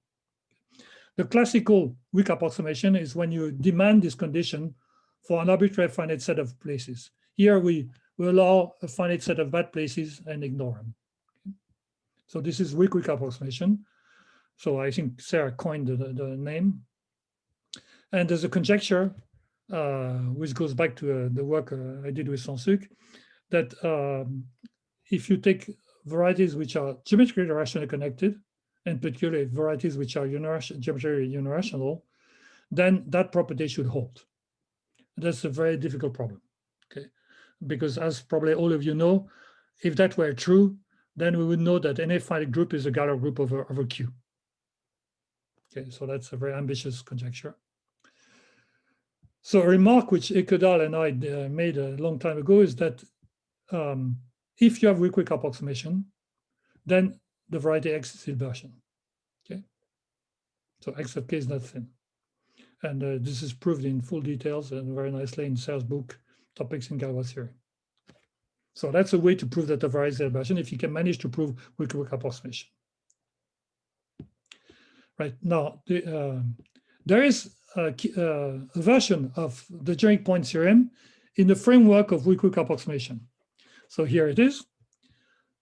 The classical weak approximation is when you demand this condition for an arbitrary finite set of places. Here we allow a finite set of bad places and ignore them. So this is weak approximation. So I think Sarah coined the name. And there's a conjecture, which goes back to the work I did with Sansuk, that if you take varieties which are geometrically rationally connected, and particularly varieties which are geometrically unirational, then that property should hold. That's a very difficult problem, okay? Because as probably all of you know, if that were true, then we would know that any finite group is a Galois group over Q. Okay, so that's a very ambitious conjecture. So a remark which Ekedal and I made a long time ago is that if you have weak approximation, then the variety X is Hilbertian. Okay, so X of K is not thin. And this is proved in full details and very nicely in Serre's book, Topics in Galois Theory. So that's a way to prove that the variety is Hilbertian if you can manage to prove weak approximation. Right now, there is a version of the generic point theorem in the framework of weak approximation. So here it is.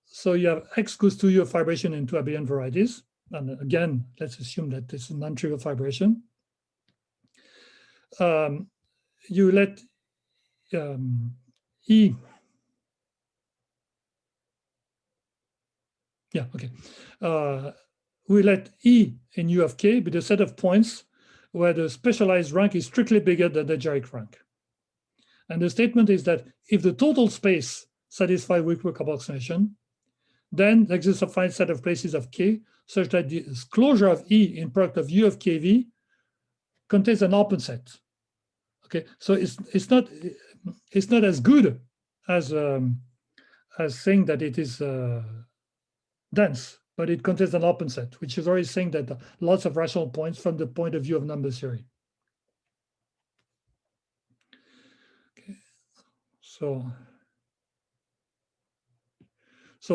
So you have X goes to U of fibration into abelian varieties. And again, let's assume that this is a non-trivial fibration. You let E. Yeah, okay. We let E in U of K be the set of points where the specialized rank is strictly bigger than the generic rank. And the statement is that if the total space satisfies weak approximation, then there exists a finite set of places of K such that the closure of E in product of U of KV contains an open set. Okay, so it's not as good as saying that it is dense, but it contains an open set, which is already saying that lots of rational points from the point of view of number theory. Okay, so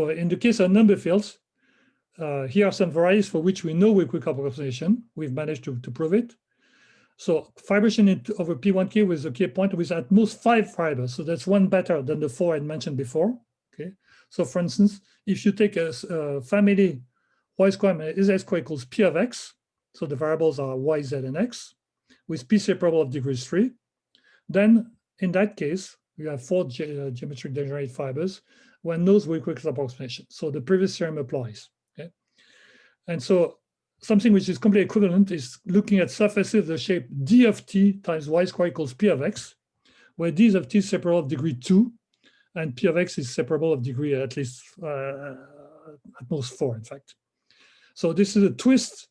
in the case of number fields, here are some varieties for which we know weak approximation. We've managed to prove it. So fibration over P1K with a K point with at most 5 fibers. So that's one better than the 4 I mentioned before. Okay. So for instance, if you take a family y square is z square equals P of X, so the variables are y, z, and x, with P separable of degrees 3, then in that case, we have 4 geometric degenerate fibers when those weak approximation. So the previous theorem applies. Okay. And so something which is completely equivalent is looking at surfaces of the shape d of t times y squared equals P of X, where d of t is separable of degree 2, and P of X is separable of degree at least at most 4, in fact. So this is a twist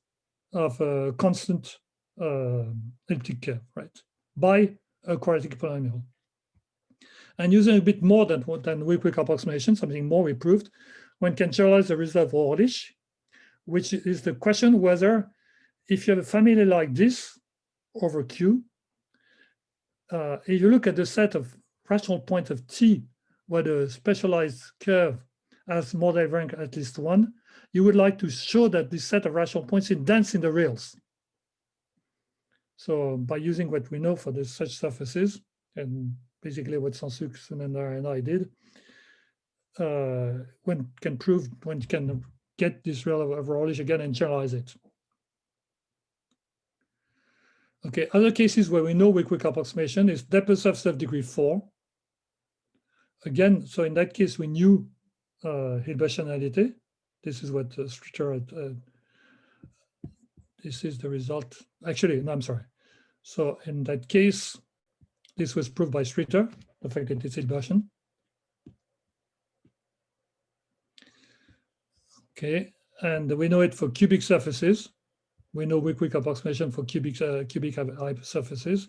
of a constant elliptic curve, right, by a quadratic polynomial. And using a bit more than weak approximation, something more we proved, one can generalize the result of Orlich, which is the question whether if you have a family like this over Q, if you look at the set of rational points of T where the specialized curve has Mordell rank at least 1, you would like to show that this set of rational points is dense in the reals. So by using what we know for such surfaces, and basically what Sansuk, Sunandar, and I did, one can get this real of Orlich again and generalize it. Okay, other cases where we know weak approximation is depth of surface of degree 4. Again, so in that case, we knew Hilbertianality. This is what Streeter this is the result. Actually, no, I'm sorry. So in that case, this was proved by Streeter, the fact that it's Hilbertian. Okay, and we know it for cubic surfaces. We know weak approximation for cubic surfaces.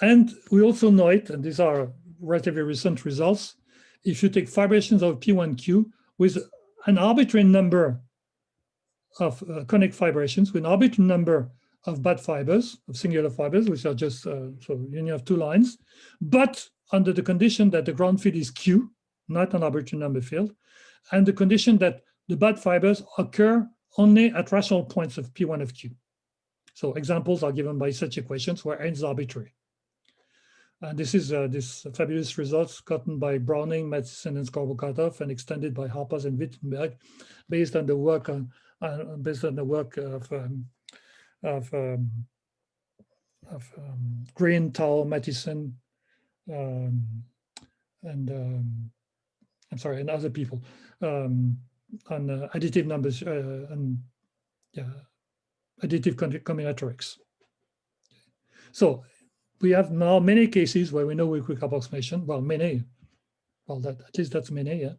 And we also know it, and these are relatively recent results, if you take fibrations of P1Q with an arbitrary number of conic fibrations, with an arbitrary number of bad fibers, of singular fibers, which are just, so you have 2 lines, but under the condition that the ground field is Q, not an arbitrary number field, and the condition that the bad fibers occur only at rational points of P1 of Q. So examples are given by such equations where n is arbitrary. And this is this fabulous results gotten by Browning, Matheson, and Skarbokatov, and extended by Harpers and Wittenberg, based on the work of Green, Tao, Matheson, and I'm sorry, and other people on additive numbers and additive combinatorics. So we have now many cases where we know weak approximation. Well, many. Well, at least that's many, yeah.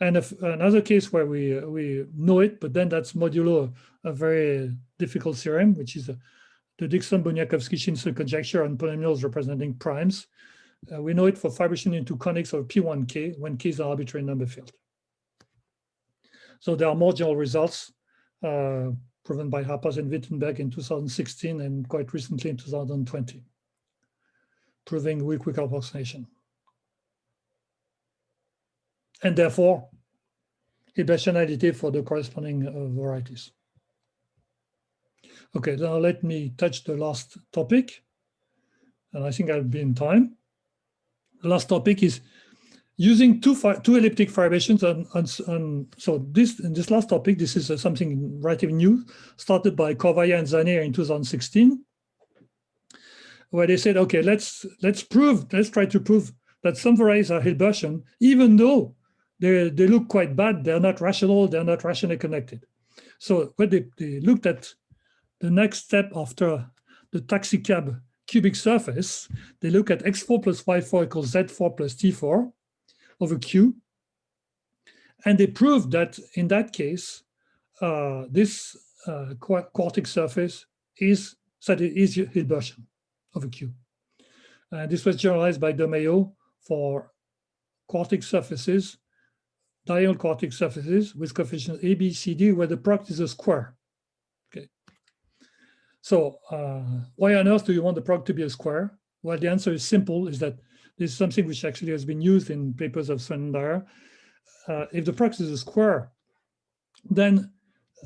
And another case where we know it, but then that's modulo a very difficult theorem, which is the Dixon-Boniakowski-Shinson conjecture on polynomials representing primes. We know it for fibration into conics of P1K when K is an arbitrary number field. So there are more general results proven by Harpers and Wittenberg in 2016 and quite recently in 2020, proving weak approximation. And therefore, Hilbertian additive for the corresponding varieties. Okay, now let me touch the last topic, and I think I'll be in time. The last topic is using two elliptic fibrations, so in this last topic, this is something relatively new, started by Corvaia and Zanier in 2016, where they said, okay, let's try to prove that some varieties are Hilbertian, even though they look quite bad, they're not rational, they're not rationally connected. So what they looked at the next step after the taxicab cubic surface, they look at x4 plus y4 equals z4 plus t4 over q. And they proved that in that case, this quartic surface is Hilbertian over q. And this was generalized by DeMayo for quartic surfaces, diagonal quartic surfaces with coefficients A, B, C, D, where the product is a square. Okay. So why on earth do you want the product to be a square? Well, the answer is simple, is that this is something which actually has been used in papers of Sven and Dyer. If the product is a square, then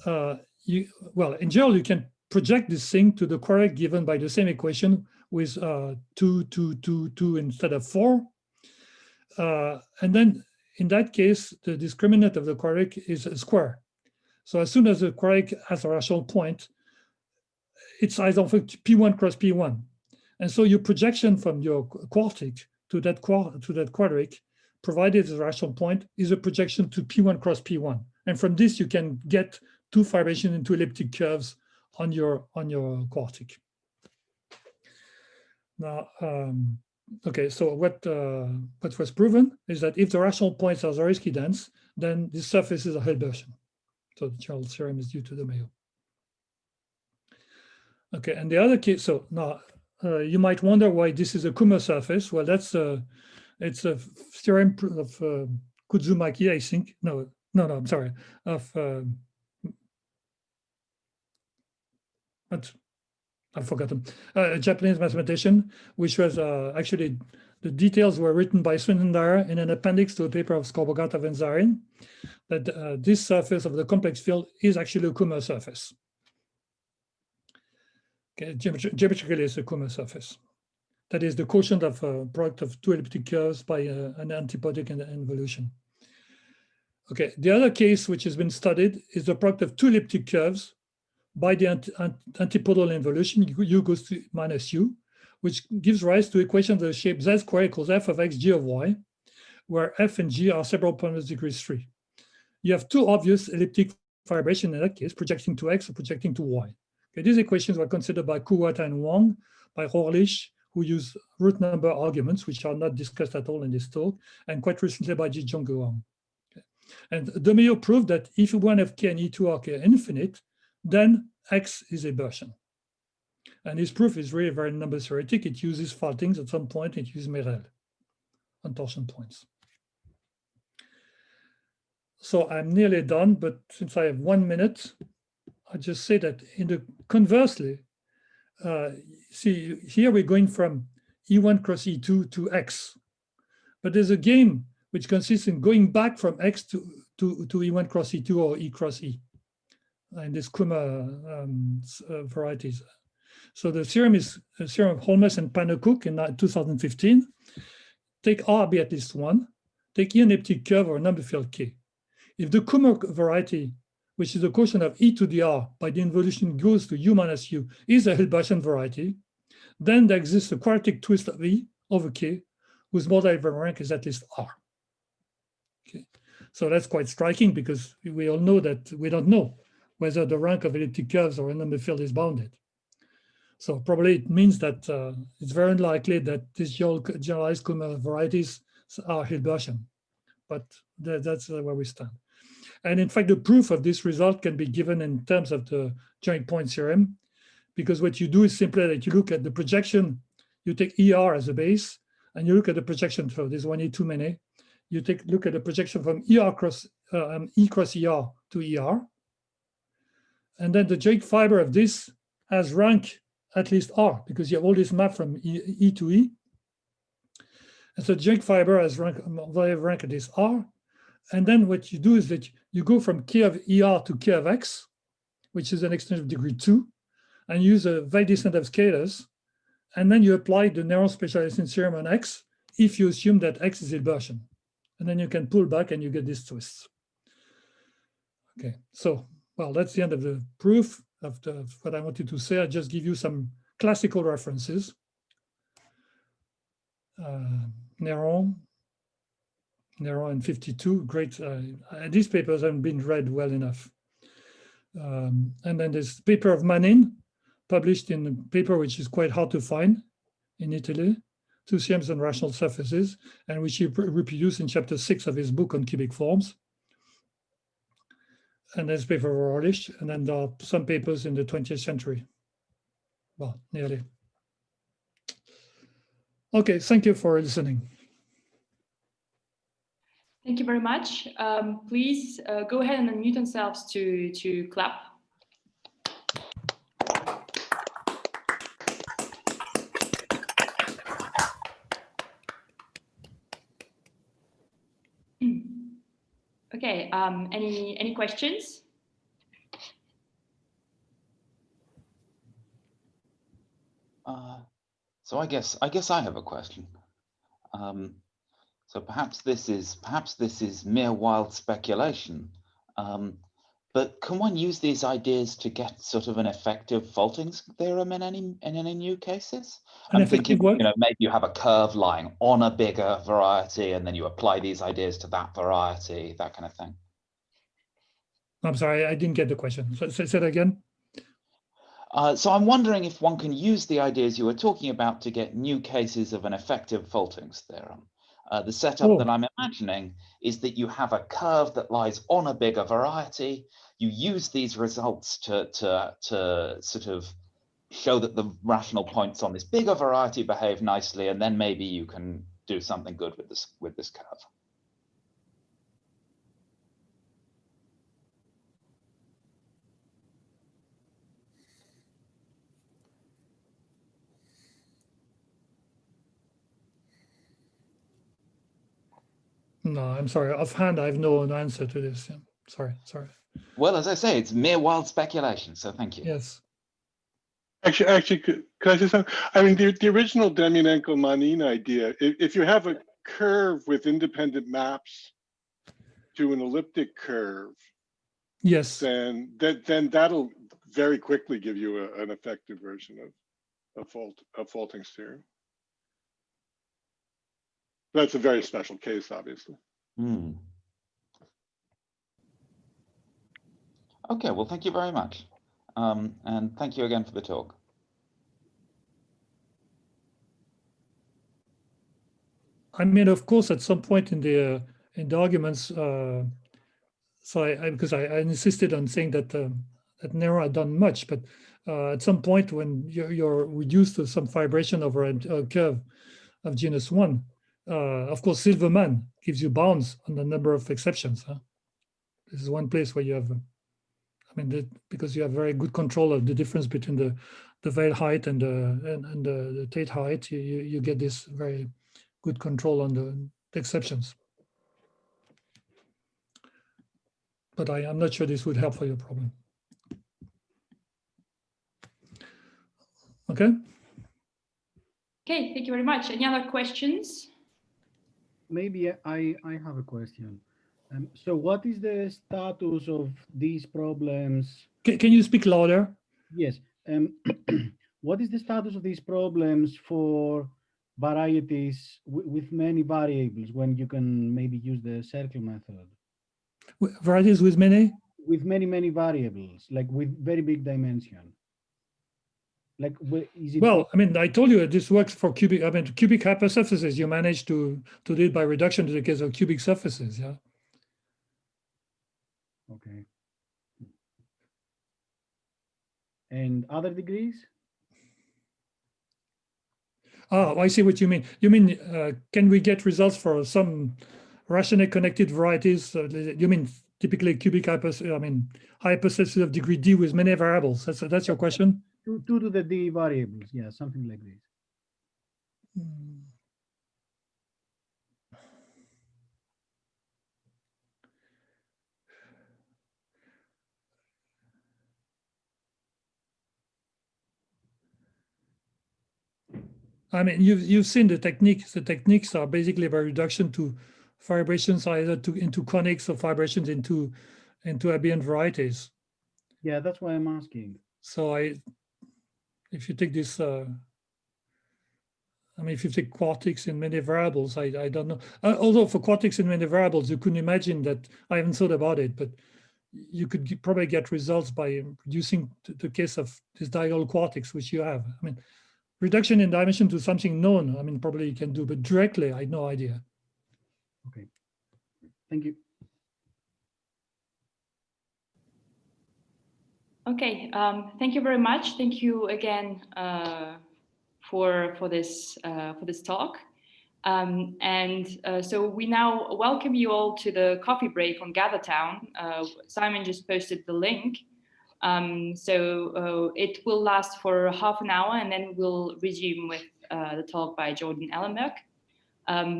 in general, you can project this thing to the quartic given by the same equation with 2, 2, 2, 2 instead of 4. And then in that case, the discriminant of the quartic is a square. So as soon as the quartic has a rational point, it's isomorphic P1 cross P1. And so your projection from your quartic to that quadratic, provided the rational point, is a projection to P1 cross P1. And from this, you can get two fibration into elliptic curves on your quartic. Now, okay, so what was proven is that if the rational points are Zariski dense, then the surfaces are Hilbertian. So the general theorem is due to DeMayo. Okay, and the other case, so now you might wonder why this is a Kummer surface. Well, it's a theorem of Kuzumaki, I think. No, I'm sorry, of I've forgotten, a Japanese mathematician, which was actually, the details were written by Sven and Dyer in an appendix to a paper of Skobogatov and Zarin, that this surface of the complex field is actually a Kummer surface. Okay, geometrically, it's a Kummer surface. That is the quotient of a product of two elliptic curves by an antipodic involution. Okay, the other case which has been studied is the product of two elliptic curves by the antipodal involution, u goes to minus u, which gives rise to equations of the shape z squared equals f of x g of y, where f and g are several polynomials degrees 3. You have two obvious elliptic fibration in that case, projecting to x or projecting to y. Okay, these equations were considered by Kuwata and Wang, by Rohrlich, who use root number arguments, which are not discussed at all in this talk, and quite recently by Jijong Wang. Okay. And DeMayo proved that if one of k and E2 are k infinite, then X is Hilbertian. And his proof is really very number theoretic. It uses faultings at some point, it uses Merel on torsion points. So I'm nearly done, but since I have 1 minute, I just say that conversely, see, here we're going from E1 cross E2 to X. But there's a game which consists in going back from X to E1 cross E2 or E cross E. And this Kummer varieties. So the theorem is a theorem of Holmes and Pannekoek in 2015. Take R be at least 1. Take E an elliptic curve or a number field K. If the Kummer variety, which is the quotient of E to the R by the involution goes to U minus U, is a Hilbertian variety, then there exists a quadratic twist of E over K, whose Mordell-Weil rank is at least R. Okay. So that's quite striking because we all know that we don't know whether the rank of elliptic curves or a number field is bounded. So probably it means that it's very unlikely that these generalized Kummer varieties are Hilbertian, but that's where we stand. And in fact, the proof of this result can be given in terms of the joint point theorem, because what you do is simply that you look at the projection, you take ER as a base, and you look at the projection for this 1E, 2 many. You look at the projection from E cross ER to ER. And then the joint fiber of this has rank at least R, because you have all this map from E to E. And so joint fiber has rank at least R. And then what you do is that you go from K of ER to K of X, which is an extension of degree 2, and use a Weil descent of scalars. And then you apply the narrow specialization theorem on X if you assume that X is Hilbertian. And then you can pull back and you get these twists. Okay, so, well, that's the end of the proof of what I wanted to say. I'll just give you some classical references. Néron and 52, great. These papers haven't been read well enough. And then there's paper of Manin, published in a paper which is quite hard to find in Italy, two theorems on rational surfaces, and which he reproduced in chapter 6 of his book on cubic forms. And there's paper of Orlish, and then there are some papers in the 20th century. Well, nearly. Okay, thank you for listening. Thank you very much. Please go ahead and unmute themselves to clap. Okay, any questions? So I guess I have a question. So perhaps this is mere wild speculation, but can one use these ideas to get sort of an effective faulting theorem in any new cases? I'm thinking, maybe you have a curve lying on a bigger variety, and then you apply these ideas to that variety, that kind of thing. I'm sorry, I didn't get the question. So say that again. So I'm wondering if one can use the ideas you were talking about to get new cases of an effective faulting theorem. The setup that I'm imagining is that you have a curve that lies on a bigger variety. You use these results to sort of show that the rational points on this bigger variety behave nicely, and then maybe you can do something good with this curve. No, I'm sorry. Offhand, I have no answer to this. Yeah. Sorry. Well, as I say, it's mere wild speculation. So thank you. Yes. Actually, could I say something? I mean, the original Demianenko-Manin idea, if you have a curve with independent maps to an elliptic curve, yes, then that'll very quickly give you an effective version of faulting theorem. That's a very special case, obviously. Okay, well, thank you very much. And thank you again for the talk. I mean, of course, at some point in the arguments, so because I insisted on saying that that Néron had done much, but at some point when you're reduced to some fibration over a curve of genus 1, of course, Silverman gives you bounds on the number of exceptions. Huh? This is one place where you have, because you have very good control of the difference between the Weil height and the Tate height, you get this very good control on the exceptions. But I'm not sure this would help for your problem. Okay. Okay, thank you very much. Any other questions? Maybe I have a question. So what is the status of these problems? Can you speak louder? Yes. what is the status of these problems for varieties with many variables when you can maybe use the circle method? Varieties with many? With many variables, like with very big dimension. Like, is it? Well, I mean, I told you this works for cubic. I mean, cubic hypersurfaces. You manage to do it by reduction to the case of cubic surfaces. Yeah. Okay. And other degrees? Oh, I see what you mean. You mean, can we get results for some rationally connected varieties? You mean typically cubic hypersurfaces of degree D with many variables? That's your question? 2 to the D variables, yeah, something like this. I mean, you've seen the techniques. The techniques are basically by reduction to fibrations either into conics or fibrations into aberrant varieties. Yeah, that's why I'm asking. So if you take this, I mean, if you take quartics in many variables, I don't know. Although for quartics in many variables, you couldn't imagine that. I haven't thought about it, but you could probably get results by reducing the case of this diagonal quartics, which you have. I mean, reduction in dimension to something known, I mean, probably you can do, but directly, I had no idea. Okay, thank you. Okay, thank you very much. Thank you again for this talk. So we now welcome you all to the coffee break on GatherTown. Simon just posted the link. So it will last for half an hour, and then we'll resume with the talk by Jordan Ellenberg.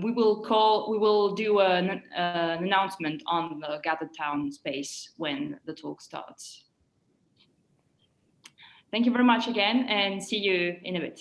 We will do an announcement on the GatherTown space when the talk starts. Thank you very much again, and see you in a bit.